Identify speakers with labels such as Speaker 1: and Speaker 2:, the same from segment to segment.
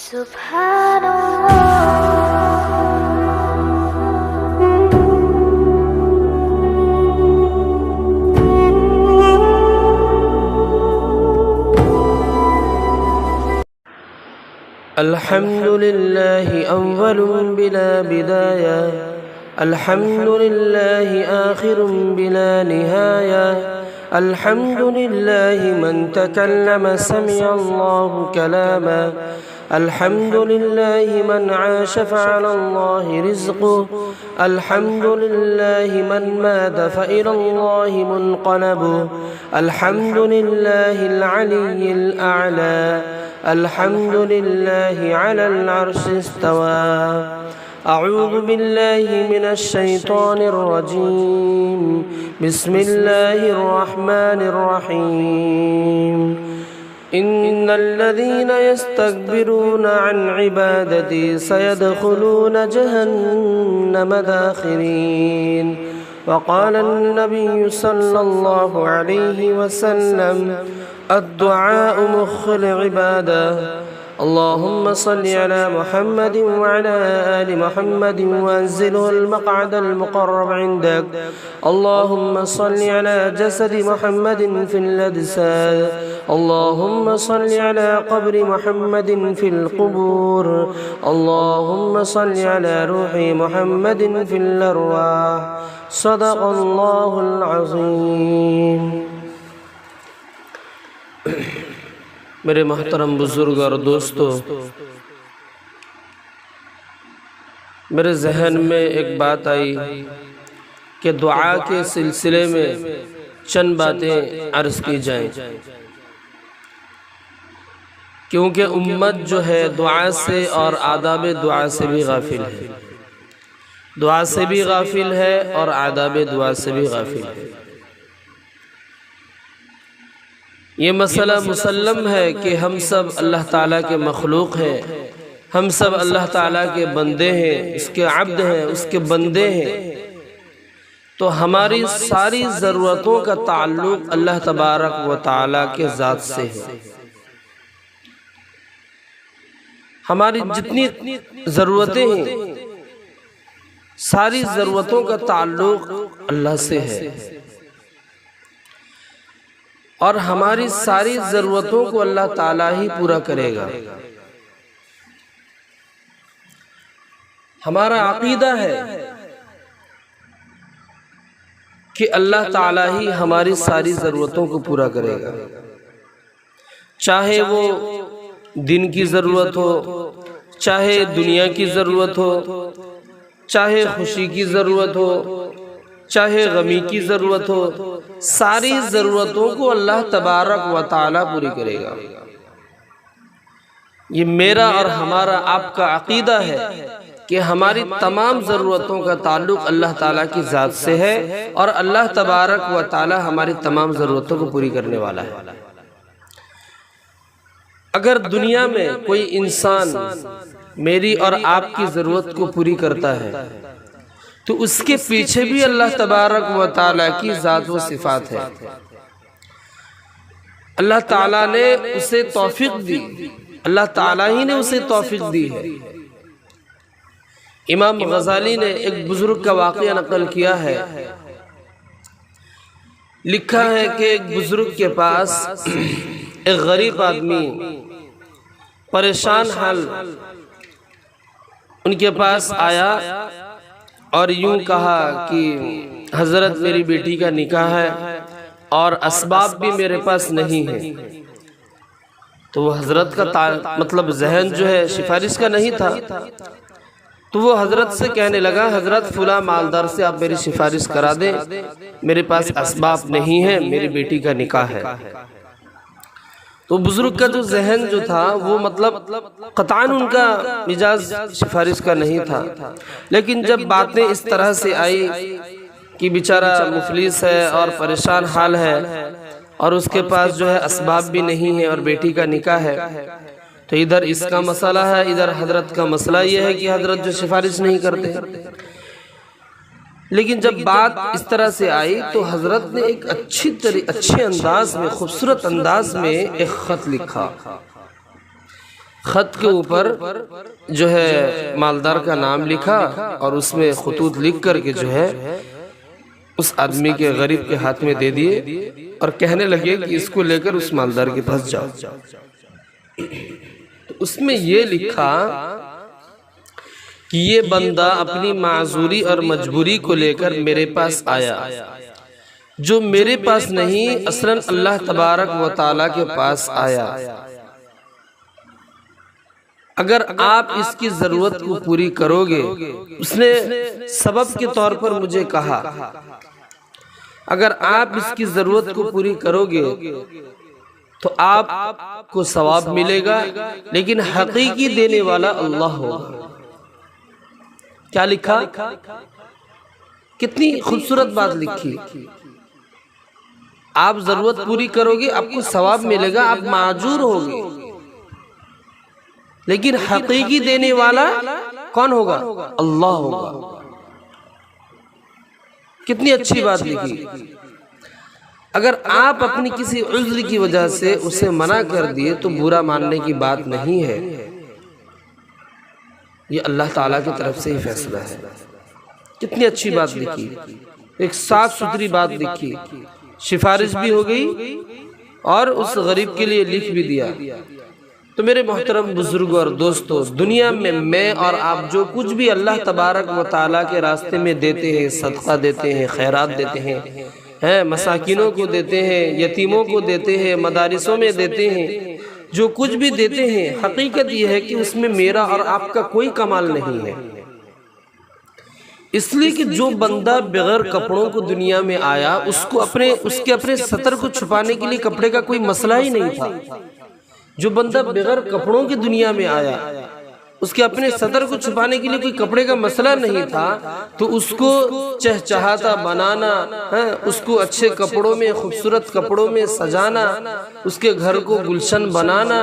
Speaker 1: سبحان اللہ
Speaker 2: الحمد لله أول بلا بداية الحمد لله آخر بلا نهاية الحمد لله من تكلم سمع الله كلاما الحمد لله من عاش فعلى الله رزقه الحمد لله من مات فإلى الله منقلبه الحمد لله العلي الأعلى الحمد لله على العرش استوى أعوذ بالله من الشيطان الرجيم بسم الله الرحمن الرحيم إن الذين يستكبرون عن عبادتي سيدخلون جهنم داخرين وقال النبي صلى الله عليه وسلم الدعاء مخ العبادة اللهم صل على محمد وعلى آل محمد وأنزله المقعد المقرب عندك اللهم صل على جسد محمد في الأجساد اللهم صل على قبر محمد في القبور اللهم صل على روح محمد في الأرواح صدق الله العظيم میرے محترم بزرگ اور دوستو، میرے ذہن میں ایک بات آئی کہ دعا کے سلسلے میں چند باتیں عرض کی جائیں، کیونکہ امت جو ہے دعا سے اور آداب دعا سے بھی غافل ہے، دعا سے بھی غافل ہے اور آداب دعا سے بھی غافل ہے۔ یہ مسئلہ مسلم ہے کہ ہم سب اللہ تعالیٰ کے مخلوق ہیں، ہم سب اللہ تعالیٰ کے بندے ہیں، اس کے عبد ہیں، اس کے بندے ہیں، تو ہماری ساری ضرورتوں کا تعلق اللہ تبارک و تعالیٰ کے ذات سے ہے۔ ہماری جتنی ضرورتیں ہیں ساری ضرورتوں کا تعلق اللہ سے ہے، اور ہماری ساری ضرورتوں کو اللہ تعالیٰ ہی پورا کرے گا۔ ہمارا عقیدہ ہے کہ اللہ تعالیٰ ہی ہماری ساری ضرورتوں کو پورا کرے گا، چاہے وہ دن کی ضرورت ہو، چاہے دنیا کی ضرورت ہو، چاہے خوشی کی ضرورت ہو، چاہے غمی کی ضرورت ہو، ساری ضرورتوں کو اللہ تبارک و تعالیٰ پوری کرے گا۔ یہ میرا اور ہمارا آپ کا عقیدہ ہے کہ ہماری تمام ضرورتوں کا تعلق اللہ تعالیٰ کی ذات سے ہے، اور اللہ تبارک و تعالیٰ ہماری تمام ضرورتوں کو پوری کرنے والا ہے۔ اگر دنیا میں کوئی انسان میری اور آپ کی ضرورت کو پوری کرتا ہے تو اس کے پیچھے بھی اللہ تبارک و تعالیٰ کی ذات و صفات ہے۔ اللہ تعالیٰ نے اسے توفیق دی، اللہ تعالیٰ ہی نے اسے توفیق دی ہے۔ امام غزالی نے ایک بزرگ کا واقعہ نقل کیا ہے، لکھا ہے کہ ایک بزرگ کے پاس ایک غریب آدمی پریشان حال ان کے پاس آیا اور یوں کہا کہ حضرت میری بیٹی کا نکاح ہے اور اسباب بھی میرے پاس نہیں ہے۔ تو وہ حضرت کا مطلب ذہن جو ہے سفارش کا نہیں تھا، تو وہ حضرت سے کہنے لگا حضرت فلاں مالدار سے آپ میری سفارش کرا دیں، میرے پاس اسباب نہیں ہے، میری بیٹی کا نکاح ہے۔ تو بزرگ کا جو ذہن جو تھا وہ مطلب قطعاً ان کا مزاج سفارش کا نہیں تھا، لیکن جب باتیں اس طرح سے آئی کہ بیچارہ مفلس ہے اور پریشان حال ہے اور اس کے پاس جو ہے اسباب بھی نہیں ہے اور بیٹی کا نکاح ہے، تو ادھر اس کا مسئلہ ہے، ادھر حضرت کا مسئلہ یہ ہے کہ حضرت جو سفارش نہیں کرتے۔ لیکن جب بات اس طرح سے آئی تو حضرت نے ایک اچھے انداز میں، خوبصورت انداز میں ایک خط لکھا۔ خط کے اوپر جو ہے مالدار کا نام لکھا اور اس میں خطوط لکھ کر کے جو ہے اس آدمی کے غریب کے ہاتھ میں دے دیے اور کہنے لگے کہ اس کو لے کر اس مالدار کے پاس جاؤ. تو اس میں یہ لکھا کہ یہ بندہ اپنی معذوری اور مجبوری کو لے کر میرے پاس آیا، جو میرے پاس نہیں اصلاً اللہ تبارک و تعالیٰ کے پاس آیا. اگر آپ اس کی ضرورت کو پوری کرو گے، اس نے سبب کے طور پر مجھے کہا، اگر آپ اس کی ضرورت کو پوری کرو گے تو آپ کو ثواب ملے گا، لیکن حقیقی دینے والا اللہ ہوگا. کیا لکھا؟ کتنی خوبصورت بات لکھی. آپ ضرورت پوری کرو گے، آپ کو ثواب ملے گا، آپ معذور ہوگے، لیکن حقیقی دینے والا کون ہوگا؟ اللہ ہوگا. کتنی اچھی بات لکھی. اگر آپ اپنی کسی عذر کی وجہ سے اسے منع کر دیے تو برا ماننے کی بات نہیں ہے، یہ اللہ تعالیٰ کی طرف سے ہی فیصلہ ہے. کتنی اچھی بات لکھی، ایک صاف ستھری بات لکھی، سفارش بھی ہو گئی اور اس غریب کے لیے لکھ بھی دیا. تو میرے محترم بزرگوں اور دوستو، دنیا میں میں اور آپ جو کچھ بھی اللہ تبارک و تعالیٰ کے راستے میں دیتے ہیں، صدقہ دیتے ہیں، خیرات دیتے ہیں، مساکینوں کو دیتے ہیں، یتیموں کو دیتے ہیں، مدارسوں میں دیتے ہیں، جو کچھ بھی دیتے ہیں، حقیقت یہ ہے کہ اس میں میرا اور آپ کا کوئی کمال نہیں ہے. اس لیے کہ جو بندہ بغیر کپڑوں کو دنیا میں آیا، اس کے اپنے سطر کو چھپانے کے لیے کپڑے کا کوئی مسئلہ ہی نہیں تھا. جو بندہ بغیر کپڑوں کی دنیا میں آیا، اس کے اپنے سطر کو چھپانے کے لیے کوئی کپڑے کا مسئلہ نہیں تھا، تو اس کو چہچہاتا بنانا، اس کو اچھے کپڑوں میں، خوبصورت کپڑوں میں سجانا، اس کے گھر کو گلشن بنانا،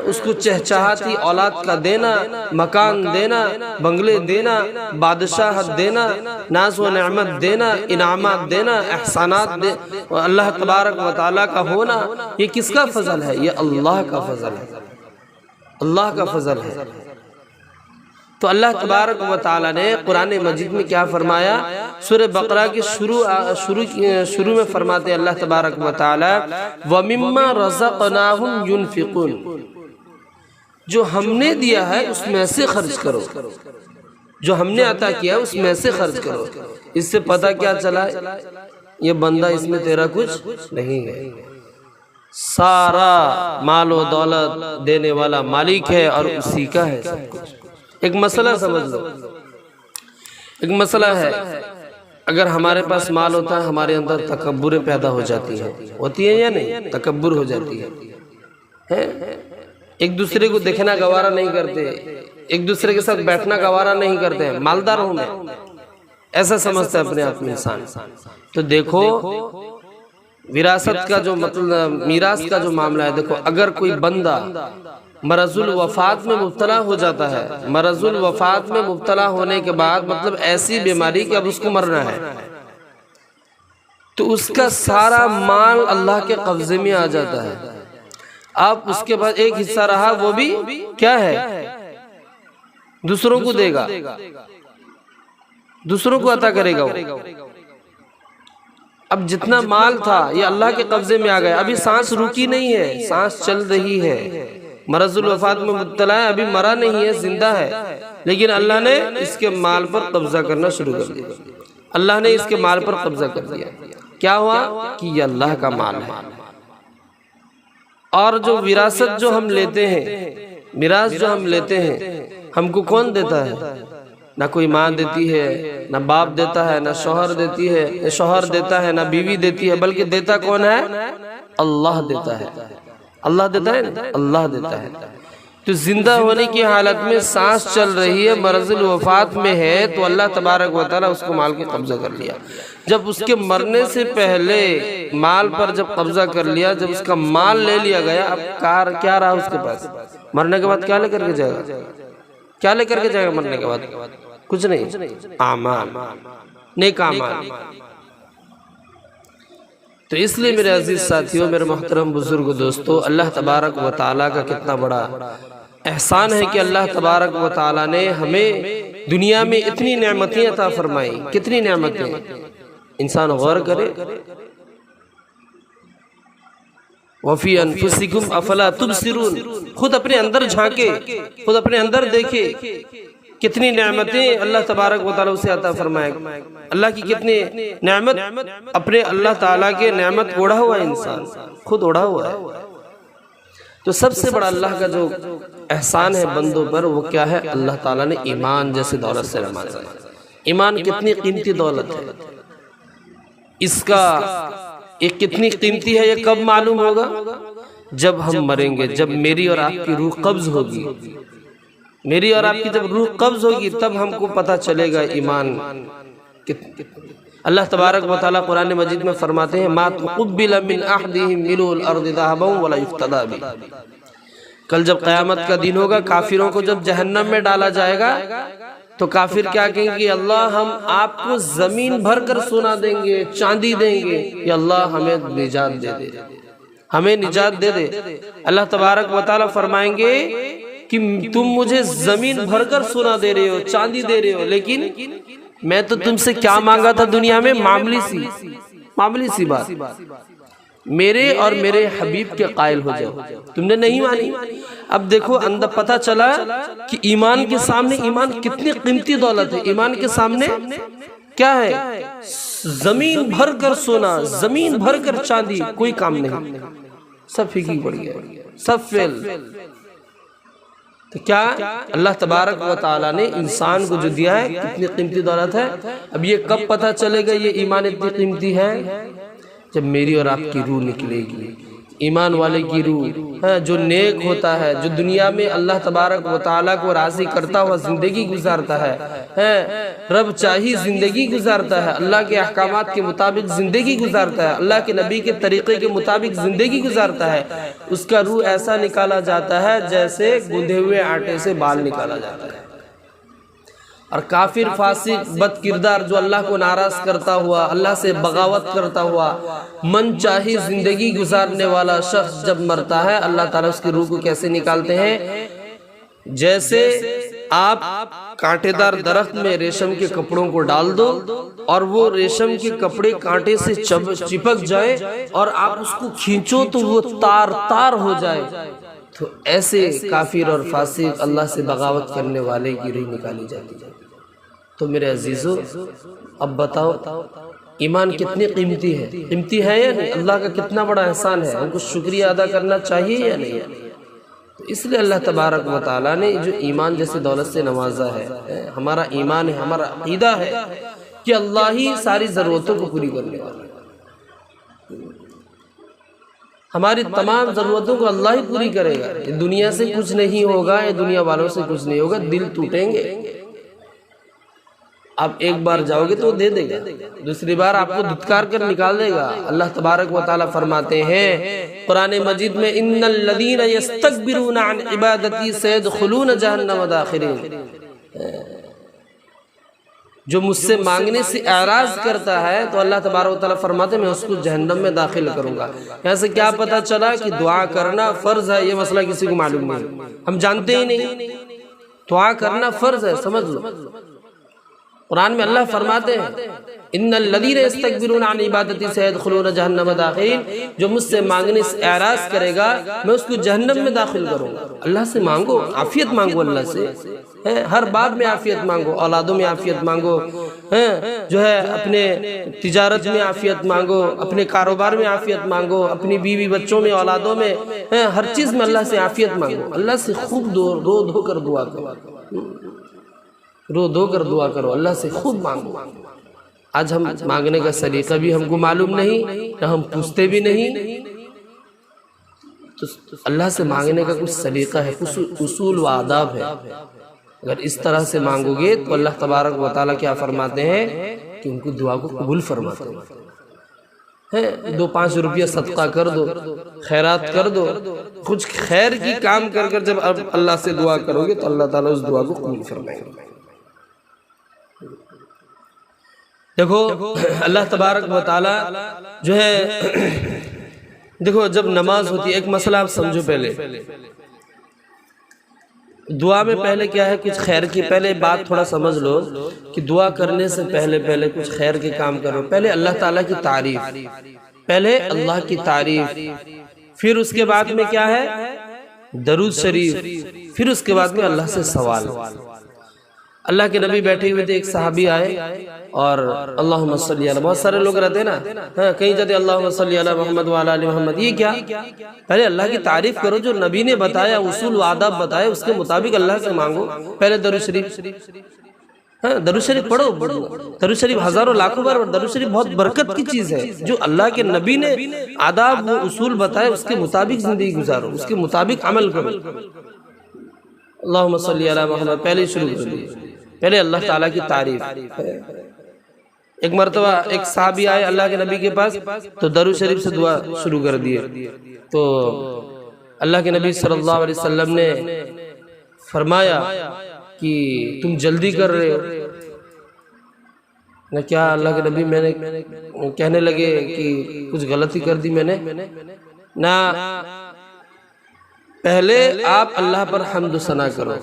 Speaker 2: اس کو چہچہاتی اولاد کا دینا، مکان دینا، بنگلے دینا، بادشاہت دینا، ناز و نعمت دینا، انعامات دینا، احسانات دینا، اللہ تبارک و تعالیٰ کا ہونا، یہ کس کا فضل ہے؟ یہ اللہ کا فضل ہے، اللہ کا فضل ہے. تو اللہ تبارک و تعالیٰ نے قرآن مجید میں کیا فرمایا؟ سورہ بقرہ کے شروع میں فرماتے ہیں اللہ تبارک و تعالیٰ وَمِمَّا رَزَقْنَاهُمْ يُنْفِقُونَ، جو ہم نے دیا ہے اس میں سے خرچ کرو، جو ہم نے عطا کیا اس میں سے خرچ کرو. اس سے پتہ کیا چلا؟ یہ بندہ اس میں تیرا کچھ نہیں ہے، سارا مال و دولت دینے والا مالک ہے اور اسی کا ہے سب کچھ. ایک مسئلہ سمجھ لو، ایک مسئلہ ہے، اگر ہمارے پاس مال ہوتا ہے ہمارے اندر تکبر پیدا ہو جاتی ہے، ہوتی ہے یا نہیں؟ تکبر ہو جاتی ہے، ایک دوسرے کو دیکھنا گوارا نہیں کرتے، ایک دوسرے کے ساتھ بیٹھنا گوارا نہیں کرتے. مالدار ہوں میں، ایسا سمجھتا ہے اپنے آپ میں انسان. تو دیکھو وراثت کا جو مطلب میراث کا جو معاملہ ہے، دیکھو اگر کوئی بندہ مرض الوفات میں مبتلا ہو جاتا ہے، مرض الوفات میں مبتلا ہونے کے بعد مطلب ایسی بیماری کہ اب اس کو مرنا ہے، تو اس کا سارا مال اللہ کے قبضے میں آ جاتا ہے. اب اس کے بعد ایک حصہ رہا، وہ بھی کیا ہے؟ دوسروں کو دے گا، دوسروں کو عطا کرے گا. اب جتنا مال تھا یہ اللہ کے قبضے میں آ گیا. ابھی سانس رکی نہیں ہے، سانس چل رہی ہے، مرض الوفات میں مبتلا ہے، ابھی مرا نہیں ہے، زندہ ہے، لیکن اللہ نے اس کے مال پر قبضہ کرنا شروع کر دیا. اللہ نے اس کے مال پر قبضہ کر دیا. کیا ہوا؟ کہ یہ اللہ کا مال ہے. اور جو وراثت جو ہم لیتے ہیں، میراث جو ہم لیتے ہیں، ہم کو کون دیتا ہے؟ نہ کوئی ماں دیتی ہے، نہ باپ دیتا ہے، نہ شوہر دیتا ہے، نہ بیوی دیتی ہے، بلکہ دیتا کون ہے؟ اللہ دیتا ہے. اللہ دیتا ہے، اللہ دیتا ہے. تو زندہ ہونے کی حالت میں سانس چل رہی ہے، مرض الوفات میں ہے، تو اللہ تبارک و تعالیٰ اس کو مال کے قبضہ کر لیا. جب اس کے مرنے سے پہلے مال پر جب قبضہ کر لیا، جب اس کا مال لے لیا گیا، اب کیا رہا اس کے پاس؟ مرنے کے بعد کیا لے کر کے جائے گا؟ کیا لے کر کے جائے گا مرنے کے بعد؟ کچھ نہیں، اعمال، نیک اعمال. تو اس لیے میرے عزیز ساتھیوں، میرے محترم بزرگ دوستو، اللہ تبارک و تعالیٰ کا کتنا بڑا احسان ہے کہ اللہ تبارک و تعالیٰ نے ہمیں دنیا میں اتنی نعمتیں عطا فرمائی. کتنی نعمتیں انسان غور کرے. وَفِي أَنفُسِكُمْ أَفَلَا تُبْصِرُونَ، خود اپنے اندر جھانکے، خود اپنے اندر دیکھے کتنی نعمتیں اللہ تبارک و تعالیٰ اسے عطا فرمائے. اللہ کی کتنی نعمت، اپنے اللہ تعالیٰ کے نعمت اوڑھا ہوا ہے انسان، خود اوڑھا ہوا ہے. تو سب سے بڑا اللہ کا جو احسان ہے بندوں پر وہ کیا ہے؟ اللہ تعالیٰ نے ایمان جیسے دولت سے نوازا. ایمان کتنی قیمتی دولت ہے، اس کا یہ کتنی قیمتی ہے یہ کب معلوم ہوگا؟ جب ہم مریں گے، جب میری اور آپ کی روح قبض ہوگی. میری اور آپ کی جب روح قبض ہوگی تب ہم کو پتہ چلے گا ایمان. اللہ تبارک و تعالیٰ قرآن مجید میں فرماتے ہیں مَا تُقُبِّلَ مِنْ أَحْدِهِمْ مِلُوُ الْأَرْضِ ذَهَبًا وَلَا يُفْتَدَىٰ بِهِ. کل جب قیامت کا دن ہوگا، کافروں کو جب جہنم میں ڈالا جائے گا تو کافر کیا کہیں گے؟ اللہ ہم آپ کو زمین بھر کر سونا دیں گے، چاندی دیں گے، یا اللہ ہمیں نجات دے دے، ہمیں نجات دے دے. اللہ تبارک و تعالیٰ فرمائیں گے کہ تم مجھے زمین بھر کر سونا دے رہے ہو، چاندی دے رہے ہو، لیکن میں تو تم سے کیا مانگا تھا دنیا میں؟ معمولی سی بات، میرے اور میرے حبیب کے قائل ہو جاؤ. تم نے نہیں مانی. اب دیکھو اندر پتہ چلا کہ ایمان کے سامنے ایمان کتنی قیمتی دولت ہے. ایمان کے سامنے کیا ہے؟ زمین بھر کر سونا، زمین بھر کر چاندی، کوئی کام نہیں، سب پھیکی پڑ گیا، سب فیل. تو کیا اللہ تبارک و تعالیٰ نے انسان کو جو دیا ہے کتنی قیمتی دولت ہے. اب یہ کب پتہ چلے گا یہ ایمان اتنی قیمتی ہے؟ جب میری اور آپ کی روح نکلے گی. ایمان والے کی روح جو نیک ہوتا ہے، جو دنیا میں اللہ تبارک و تعالیٰ کو راضی کرتا ہوا زندگی گزارتا ہے، رب چاہی زندگی گزارتا ہے، اللہ کے احکامات کے مطابق زندگی گزارتا ہے، اللہ کے نبی کے طریقے کے مطابق زندگی گزارتا ہے، اس کا روح ایسا نکالا جاتا ہے جیسے گوندھے ہوئے آٹے سے بال نکالا جاتا ہے. اور کافر، فاسق، بد کردار جو اللہ کو ناراض کرتا ہوا، اللہ سے بغاوت کرتا ہوا، من چاہی زندگی گزارنے والا شخص جب مرتا ہے اللہ تعالیٰ اس کی روح کو کیسے نکالتے ہیں؟ جیسے آپ کانٹے دار درخت میں ریشم کے کپڑوں کو ڈال دو اور وہ ریشم کے کپڑے کانٹے سے چپک جائے اور آپ اس کو کھینچو تو وہ تار تار ہو جائے. تو ایسے کافر اور فاسق اللہ سے بغاوت کرنے والے کی روح نکالی جاتی ہے. تو میرے عزیزو اب بتاؤ ایمان کتنی قیمتی ہے؟ قیمتی ہے یا نہیں؟ اللہ کا کتنا بڑا احسان ہے، ہم کو شکریہ ادا کرنا چاہیے یا نہیں؟ تو اس لیے اللہ تبارک و تعالیٰ نے جو ایمان جیسی دولت سے نوازا ہے، ہمارا ایمان ہے، ہمارا عقیدہ ہے کہ اللہ ہی ساری ضرورتوں کو پوری کرنے والا ہے. ہماری تمام ضرورتوں کو اللہ ہی پوری کرے گا. دنیا سے کچھ نہیں ہوگا، یہ دنیا والوں سے کچھ نہیں ہوگا. دل ٹوٹیں گے، آپ ایک بار جاؤ گے تو دے دے گا، دوسری بار آپ کو دھتکار کر نکال دے گا. اللہ تبارک و تعالیٰ فرماتے ہیں قرآن مجید میں ان الذین یستکبرون عن عبادتی سیدخلون جہنم داخرین. جو مجھ سے مانگنے سے اعراض کرتا ہے تو اللہ تبارک و تعالیٰ فرماتے ہیں میں اس کو جہنم میں داخل کروں گا. یہاں سے کیا پتہ چلا کہ دعا کرنا فرض ہے؟ یہ مسئلہ کسی کو معلوم نہیں، ہم جانتے ہی نہیں. دعا کرنا فرض ہے، سمجھ لو. قرآن میں اللہ فرماتے ہیں ان الذین یستکبرون عن عبادتی سیدخلون جہنم داخرین. جو مجھ سے مانگنے سے اعراض کرے گا میں اس کو جہنم میں داخل کروں گا. اللہ سے مانگو، عافیت مانگو، اللہ سے ہر بات میں عافیت مانگو، اولادوں میں عافیت مانگو، جو ہے اپنے تجارت میں عافیت مانگو، اپنے کاروبار میں عافیت مانگو، اپنی بیوی بچوں میں، اولادوں میں، ہر چیز میں اللہ سے عافیت مانگو. اللہ سے خوب رو دھو کر دعا کرو، رو دھو کر دعا کرو، اللہ سے خوب مانگو. آج ہم مانگنے کا سلیقہ بھی ہم کو معلوم نہیں، نہ ہم پوچھتے بھی نہیں. تو اللہ سے مانگنے کا کچھ سلیقہ ہے، کچھ اصول و آداب ہے. اگر اس طرح سے مانگو گے تو اللہ تبارک و تعالیٰ کیا فرماتے ہیں کہ ان کو دعا کو قبول فرماتے ہیں. 2-5 روپیہ صدقہ کر دو، خیرات کر دو، کچھ خیر کی کام کر کر جب اللہ سے دعا کرو گے تو اللہ تعالیٰ اس دعا کو قبول فرمائیں گے. دیکھو اللہ تبارک و تعالیٰ جو ہے، دیکھو جب نماز ہوتی ہے، ایک مسئلہ آپ سمجھو پہلے. دعا میں پہلے کیا ہے، کچھ خیر کی پہلے بات تھوڑا سمجھ لو کہ دعا کرنے سے پہلے کچھ خیر کے کام کرو. پہلے اللہ تعالیٰ کی تعریف، پہلے اللہ کی تعریف، پھر اس کے بعد میں کیا ہے درود شریف، پھر اس کے بعد میں اللہ سے سوال. اللہ کے نبی بیٹھے ہوئے تھے، ایک صحابی آئے اور اللہم صلی علی، بہت سارے لوگ رہتے ہیں نا، کہیں جاتے اللہم صلی علی محمد وعلی آل محمد. یہ کیا؟ پہلے اللہ کی تعریف کرو، جو نبی نے بتایا اصول و آداب بتائے اس کے مطابق اللہ سے مانگو. پہلے درود شریف، درود شریف پڑھو. درود شریف ہزاروں لاکھوں بار. درود شریف بہت برکت کی چیز ہے. جو اللہ کے نبی نے آداب و اصول بتائے اس کے مطابق زندگی گزارو، اس کے مطابق عمل کرو. اللہم صلی علی محمد پہلے شروع کر دیے. پہلے اللہ تعالیٰ کی تعریف. ایک مرتبہ ایک صحابی آئے اللہ کے نبی کے پاس تو درود شریف سے دعا شروع کر دیے. تو اللہ کے نبی صلی اللہ علیہ وسلم نے فرمایا کہ تم جلدی کر رہے ہو نہ کیا؟ اللہ کے نبی میں نے کہنے لگے کہ کچھ غلطی کر دی میں نے نہ. پہلے آپ اللہ پر حمد و ثنا کرو،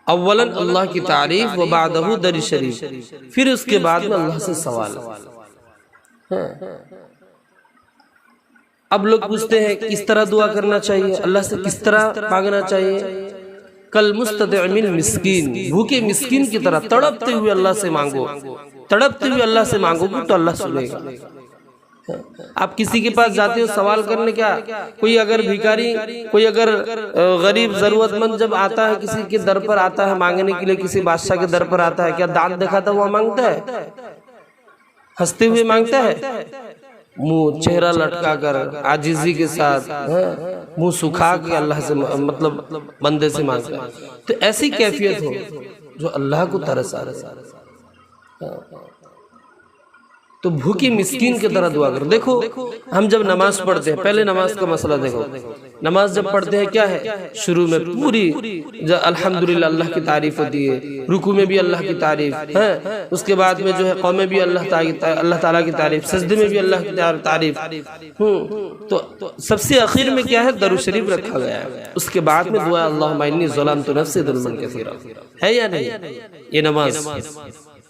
Speaker 2: اولاً اللہ کی تعریف و بعدہ درود شریف، پھر اس کے بعد میں اللہ سے سوال. اب لوگ پوچھتے ہیں کس طرح دعا کرنا چاہیے، اللہ سے کس طرح مانگنا چاہیے؟ کل مستدعم مسکین، بھوکے مسکین کی طرح تڑپتے ہوئے اللہ سے مانگو. تڑپتے ہوئے اللہ سے مانگو گے تو اللہ سنے گا. آپ کسی کے پاس جاتے ہو سوال کرنے، کیا کوئی اگر بھیکاری، کوئی اگر غریب ضرورت مند جب آتا ہے کسی کے در پر آتا ہے مانگنے کے لیے، کسی بادشاہ کے در پر آتا ہے، کیا دانت دکھاتا ہوا مانگتا ہے؟ ہنستے ہوئے مانگتا ہے؟ منہ چہرہ لٹکا کر عاجزی کے ساتھ منہ سکھا کے اللہ سے مطلب بندے سے مانگتا ہے. تو ایسی کیفیت ہو جو اللہ کو ترس آ رہا ہے. تو بھوکی مسکین کی طرح دعا کر. دیکھو ہم جب نماز پڑھتے ہیں، پہلے نماز کا مسئلہ دیکھو. نماز جب پڑھتے ہیں کیا ہے، شروع میں پوری الحمدللہ اللہ کی تعریف ہوتی ہے، رکوع میں بھی اللہ کی تعریف ہے، اس کے بعد میں جو ہے قوم میں بھی اللہ تعالیٰ کی تعریف، سجدے میں بھی اللہ کی تعریف. تو سب سے اخیر میں کیا ہے، درود شریف رکھا گیا ہے. اس کے بعد میں دعا اللہم انی ظلمت نفسی ظلما کثیرا ہے یا نہیں؟ یہ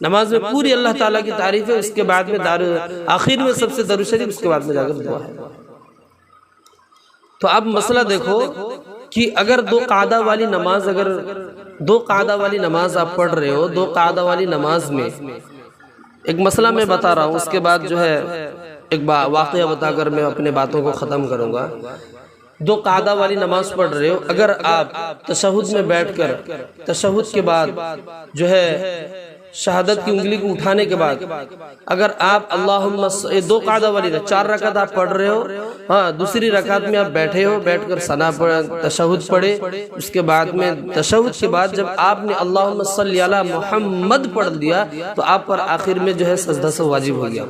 Speaker 2: نماز میں پوری اللہ تعالیٰ کی تعریف ہے. اس کے بعد میں آخر میں سب سے درود شریف، اس کے بعد میں جا کر دعا ہے. تو اب مسئلہ دیکھو کہ اگر دو قعدہ والی نماز آپ پڑھ رہے ہو، دو قعدہ والی نماز میں ایک مسئلہ میں بتا رہا ہوں، اس کے بعد جو ہے ایک واقعہ بتا کر میں اپنے باتوں کو ختم کروں گا. دو قعدہ والی نماز پڑھ رہے ہو، اگر آپ تشہد میں بیٹھ کر تشہد کے بعد جو ہے شہادت کی انگلی کو اٹھانے کے بعد اگر آپ اللہم، دو قعدہ والی 4 رکعت آپ پڑھ رہے ہو، دوسری رکعت میں آپ بیٹھے ہو، بیٹھ کر ثنا تشہد پڑھے. اس کے بعد میں تشہد کے بعد جب آپ نے اللہم صلی علی محمد پڑھ دیا تو آپ پر آخر میں جو ہے سجدہ سے واجب ہو گیا.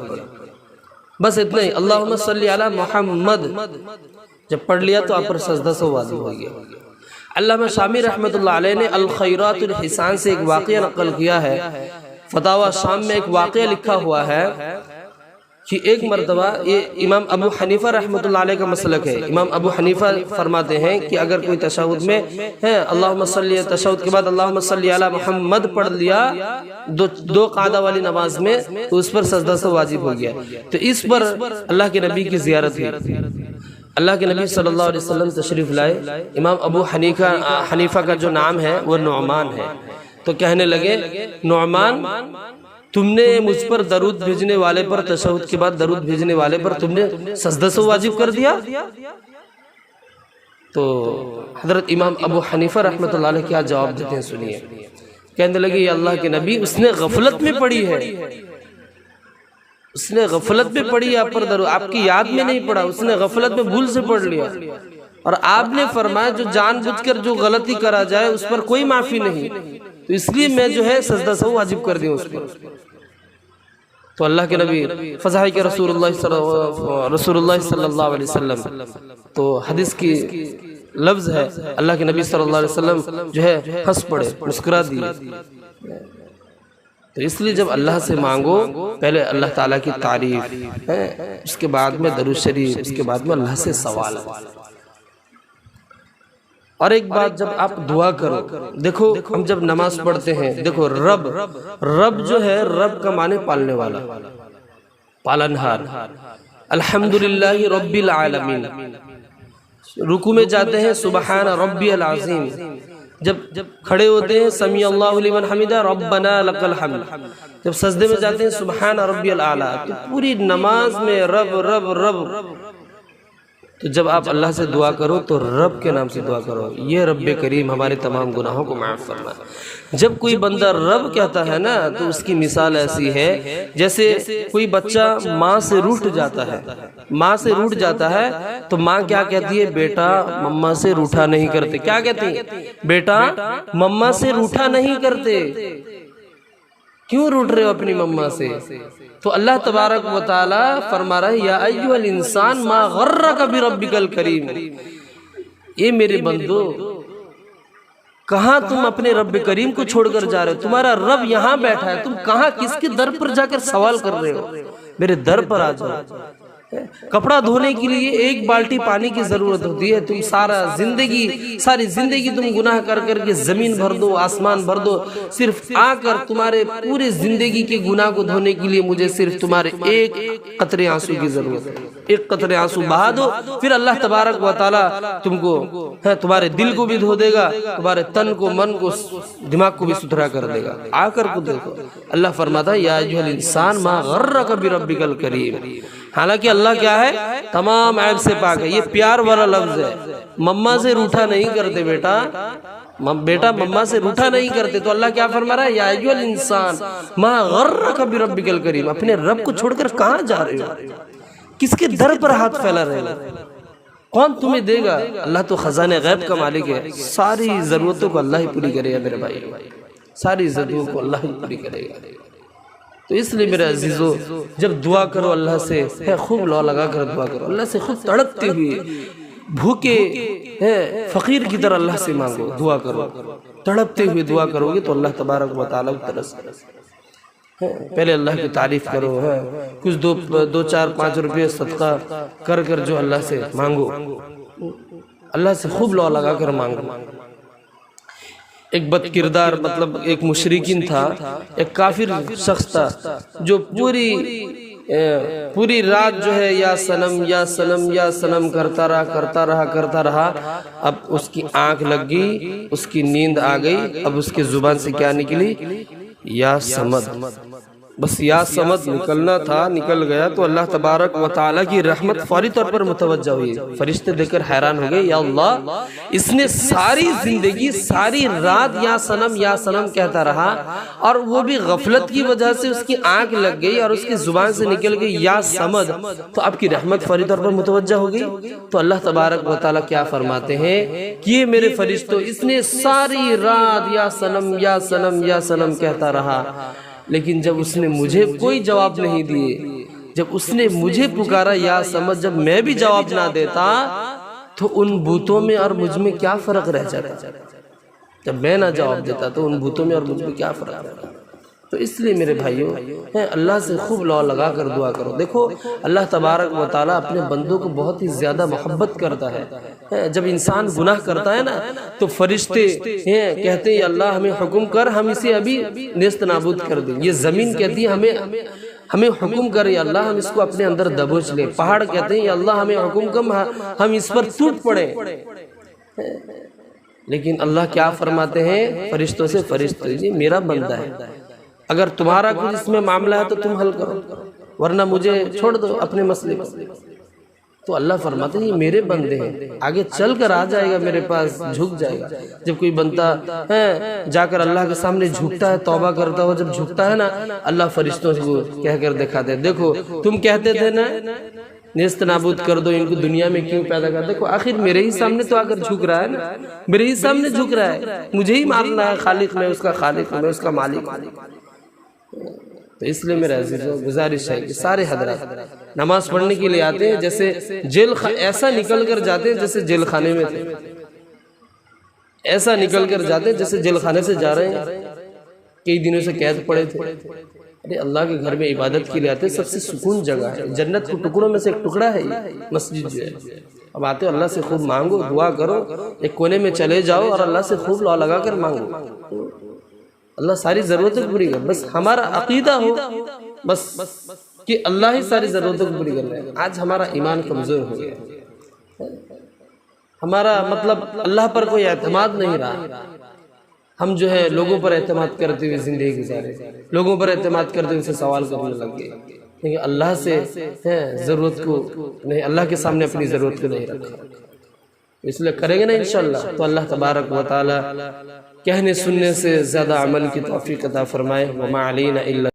Speaker 2: بس اتنا ہی، اللہم صلی علی محمد جب پڑھ لیا تو آپ پر سجدہ سے واجب ہو گیا. علامہ شامی رحمۃ اللہ علیہ نے الخیرات الحسان سے ایک واقعہ نقل کیا ہے. فتاوی شام میں ایک واقعہ لکھا ہوا ہے کہ ایک مرتبہ، یہ امام ابو حنیفہ رحمۃ اللہ علیہ کا مسلک ہے. امام ابو حنیفہ فرماتے ہیں کہ اگر کوئی تشہد میں ہے اللہم صلی، تشہد کے بعد اللہم صلی علی محمد پڑھ لیا دو قعدہ والی نماز میں تو اس پر سجدہ سے واجب ہو گیا. تو اس پر اللہ کے نبی کی زیارت ہوئی. اللہ کے نبی صلی اللہ علیہ وسلم تشریف لائے. امام ابو حنیفہ کا جو نام ہے وہ نعمان ہے. تو کہنے لگے نعمان، تم نے مجھ پر درود بھیجنے والے پر، تشہد کے بعد درود بھیجنے والے پر تم نے سجدہ سے واجب کر دیا. تو حضرت امام ابو حنیفہ رحمۃ اللہ علیہ کیا جواب دیتے ہیں سنیے. کہنے لگے یہ اللہ کے نبی، اس نے غفلت میں پڑھی ہے، اس نے غفلت میں پڑھی آپ پر درود، آپ کی یاد میں نہیں پڑھا، اس نے غفلت میں بھول سے پڑھ لیا. اور آپ نے فرمایا جو جان بوجھ کر جو غلطی کرا جائے اس پر کوئی معافی نہیں، تو اس لیے میں جو ہے سجدہ سے واجب کر دیا اس پر. تو اللہ کے نبی فضائل کے رسول اللہ صلی اللہ علیہ وسلم، تو حدیث کی لفظ ہے اللہ کے نبی صلی اللہ علیہ وسلم جو ہے ہنس پڑے، مسکرا دیے. تو اس لیے جب اللہ سے مانگو پہلے اللہ تعالیٰ کی تعریف ہے، اس کے بعد میں درود شریف، اس کے بعد میں اللہ سے سوال. اور ایک بات، جب آپ دعا کرو، دیکھو ہم جب نماز پڑھتے ہیں، دیکھو رب جو ہے، رب کا معنی پالنے والا، پالنہار، الحمدللہ رب العالمین۔ رکوع میں جاتے ہیں سبحان ربی العظیم، جب کھڑے ہوتے ہیں سمیع اللہ لمن حمدہ ربنا لک الحمد، جب سجدے میں جاتے ہیں سبحان ربی الاعلیٰ۔ تو پوری نماز میں رب رب رب۔ تو جب آپ اللہ سے دعا کرو تو رب کے نام سے دعا کرو، یہ رب کریم ہمارے تمام گناہوں کو معاف فرمائے۔ جب کوئی بندہ رب کہتا ہے نا، تو اس کی مثال ایسی ہے جیسے کوئی بچہ ماں سے روٹھ جاتا ہے، ماں سے روٹھ جاتا ہے تو ماں کیا کہتی ہے؟ بیٹا مما سے روٹھا نہیں کرتے۔ کیا کہتی ہے؟ بیٹا مما سے روٹھا نہیں کرتے۔ کیوں روٹ رہے ہو اپنی مما سے؟ تو اللہ تبارک و تعالی فرما رہا ہے یا ایھا الانسان ما غرک بربک الکریم، اے میرے بندو کہاں تم اپنے رب کریم کو چھوڑ کر جا رہے ہو؟ تمہارا رب یہاں بیٹھا ہے، تم کہاں کس کے در پر جا کر سوال کر رہے ہو؟ میرے در پر آ جاؤ۔ کپڑا دھونے کے لیے ایک بالٹی پانی کی ضرورت ہوتی ہے، تم ساری زندگی تم گناہ کر کر کے زمین بھر دو، آسمان بھر دو، صرف آ کر تمہارے پورے زندگی کے گناہ کو دھونے کے لیے مجھے صرف تمہارے ایک قطرے آنسو کی ضرورت ہے۔ ایک قطرے آنسو بہا دو، پھر اللہ تبارک و تعالی تم کو تمہارے دل کو بھی دھو دے گا، تمہارے تن کو، من کو، دماغ کو بھی ستھرا کر دے گا۔ آ کر کو دیکھو، اللہ فرماتا ہے یا ایھا الانسان ما غرک بربک الکریم۔ حالانکہ اللہ کیا ہے؟ تمام عیب سے پاک ہے۔ یہ پیار والا لفظ ہے، مما سے روٹھا نہیں کرتے بیٹا، بیٹا مما سے روٹھا نہیں کرتے۔ تو اللہ کیا فرما رہا ہے؟ یا ایھا الانسان ما غرک بربک الکریم۔ اپنے رب کو چھوڑ کر کہاں جا رہے ہو؟ کس کے در پر ہاتھ پھیلا رہے ہو؟ کون تمہیں دے گا؟ اللہ تو خزانے غیب کا مالک ہے، ساری ضرورتوں کو اللہ ہی پوری کرے گا میرے بھائی، ساری ضرورتوں کو اللہ ہی پوری کرے گا۔ تو اس لیے میرے عزیزو، جب دعا کرو اللہ سے خوب لو لگا کر دعا کرو، اللہ سے خوب تڑپتے ہوئے، بھوکے فقیر کی طرح اللہ سے مانگو، دعا کرو، تڑپتے ہوئے دعا کرو گے تو اللہ تبارک و تعالیٰ ترس۔ پہلے اللہ کی تعریف کرو، کچھ دو چار 5 روپے صدقہ کر کر جو اللہ سے مانگو، اللہ سے خوب لو لگا کر مانگو۔ ایک بد کردار، مطلب ایک مشرکین تھا، ایک کافر شخص تھا جو پوری رات جو ہے یا صنم یا صنم یا صنم کرتا رہا۔ اب اس کی آنکھ لگ گئی، اس کی نیند آ گئی، اب اس کی زبان سے کیا نکلی؟ یا صمد۔ بس یا سمجھ نکلنا تھا، نکل گیا۔ تو اللہ تبارک و تعالیٰ کی رحمت فوری طور پر متوجہ ہوئی۔ فرشتے دیکھ کر حیران ہو گئے، یا اللہ اس نے ساری زندگی ساری رات یا سنم کہتا رہا، اور وہ بھی غفلت کی وجہ سے اس کی آنکھ لگ گئی اور اس کی زبان سے نکل گئی یا سمجھ، تو آپ کی رحمت فوری طور پر متوجہ ہو گئی۔ تو اللہ تبارک و تعالیٰ کیا فرماتے ہیں کہ یہ میرے فرشتوں، اس نے ساری رات یا سنم کہتا رہا، لیکن جب اس نے مجھے کوئی جواب نہیں دیے، جب اس نے مجھے پکارا یا سمجھ، جب میں بھی جواب نہ دیتا تو ان بتوں میں اور مجھ میں کیا فرق رہ جاتا؟ جب میں نہ جواب دیتا تو ان بتوں میں اور مجھ میں کیا فرق رہتا؟ تو اس لیے میرے بھائیوں، اللہ سے خوب لو لگا کر دعا کرو۔ دیکھو اللہ تبارک و تعالیٰ اپنے بندوں کو بہت ہی زیادہ محبت کرتا ہے۔ جب انسان گناہ کرتا ہے نا تو فرشتے کہتے ہیں اللہ ہمیں حکم کر، ہم اسے ابھی نیست نابود کر دیں۔ یہ زمین کہتی ہے ہمیں حکم کر یا اللہ ہم اس کو اپنے اندر دبوچ لیں۔ پہاڑ کہتے ہیں یا اللہ ہمیں حکم کر ہم اس پر ٹوٹ پڑیں۔ لیکن اللہ کیا فرماتے ہیں فرشتوں سے؟ فرشتے جی میرا بندہ ہے، اگر تمہارا کچھ اس میں معاملہ ہے تو تم حل کرو، ورنہ مجھے چھوڑ دو اپنے مسئلے کو۔ تو اللہ فرماتے ہیں یہ میرے بندے ہیں، آگے چل کر آ جائے گا میرے پاس، جھک جائے گا۔ جب کوئی بندہ جا کر اللہ کے سامنے جھکتا ہے، توبہ کرتا ہو، جب جھکتا ہے نا، اللہ فرشتوں کو کہہ کر دکھاتے ہیں دیکھو تم کہتے تھے نا نیست نابود کر دو ان کو، دنیا میں کیوں پیدا کر، دیکھو آخر میرے ہی سامنے تو آ کر جھک رہا ہے نا، میرے ہی سامنے جھک رہا ہے، مجھے ہی ماننا ہے خالق میں، اس کا خالق میں، اس کا مالک۔ تو اس لیے میرے عزیزوں گزارش ہے کہ سارے حضرات نماز پڑھنے کے لیے آتے ہیں، جیسے ایسا نکل کر جاتے ہیں جیسے جیل خانے میں تھے، ایسا نکل کر جاتے ہیں جیسے جیل خانے سے جا رہے ہیں، کئی دنوں سے قید پڑے تھے۔ ارے اللہ کے گھر میں عبادت کے لیے آتے ہیں، سب سے سکون جگہ ہے، جنت کے ٹکڑوں میں سے ایک ٹکڑا ہے یہ مسجد جو ہے۔ اب آتے ہو اللہ سے خوب مانگو، دعا کرو، ایک کونے میں چلے جاؤ اور اللہ سے خوب لا لگا کر مانگو، اللہ ساری ضرورتیں پوری کر. بس ہمارا عقیدہ ہو بس کہ اللہ ہی ساری ضرورتوں کو پوری کر رہے ہیں. آج ہمارا ایمان کمزور ہو گیا، ہمارا مطلب اللہ پر کوئی اعتماد نہیں رہا. ہم جو ہے لوگوں پر اعتماد کرتے ہوئے زندگی گزارے، لوگوں پر اعتماد کرتے ہوئے ان سے سوال کرنے لگ گئے، لیکن اللہ سے ضرورت کو نہیں، اللہ کے سامنے اپنی ضرورت کو نہیں رکھا. اس لیے کریں گے نا انشاءاللہ تو اللہ تبارک و تعالی کہنے سننے سے زیادہ عمل کی توفیق عطا فرمائے. وما علینا الا